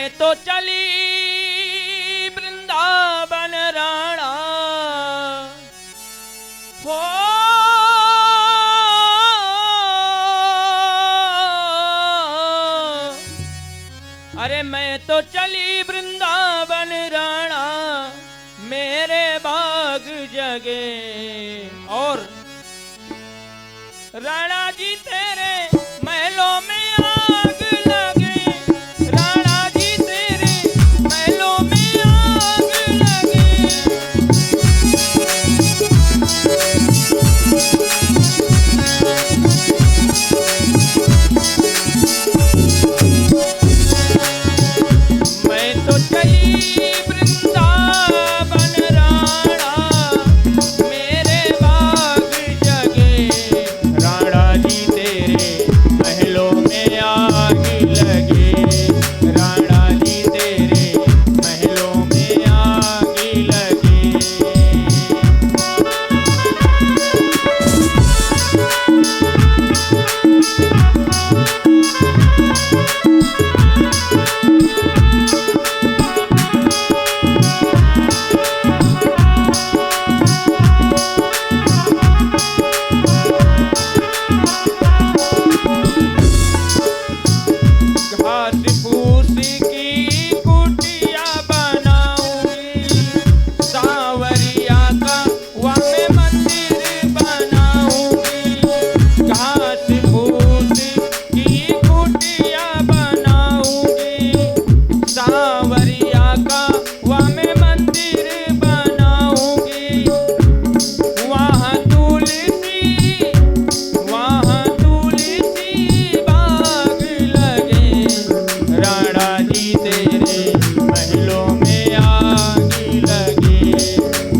मैं तो चली वृंदावन राणा हो, अरे मैं तो चली वृंदावन राणा मेरे बाग जगे। और राणा जी तेरे महलों में आग लगे, राणा जी तेरे महलों में आग लगे। मैं तो चली वृंदावन राणा मेरे बाग जगे, राणा जी तेरे महलों में आग लगे, राणा जी तेरे महलों में आग लगे। घास फूस की कुटिया बनाऊंगी, सांवरिया का वहाँ मैं मंदिर बनाऊंगी। घास फूस की कुटिया बनाऊंगी, सांवरिया का वहाँ मैं मंदिर बनाऊंगी। वहाँ तुलसी बाग लगे, राणा जी तेरे महलों में आग लगे,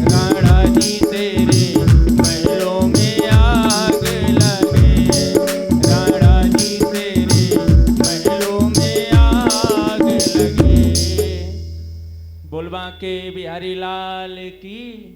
राणा जी तेरे महलों में आग लगे, राणा जी तेरे महलों में आग लगे। बोलबा के बिहारी लाल की।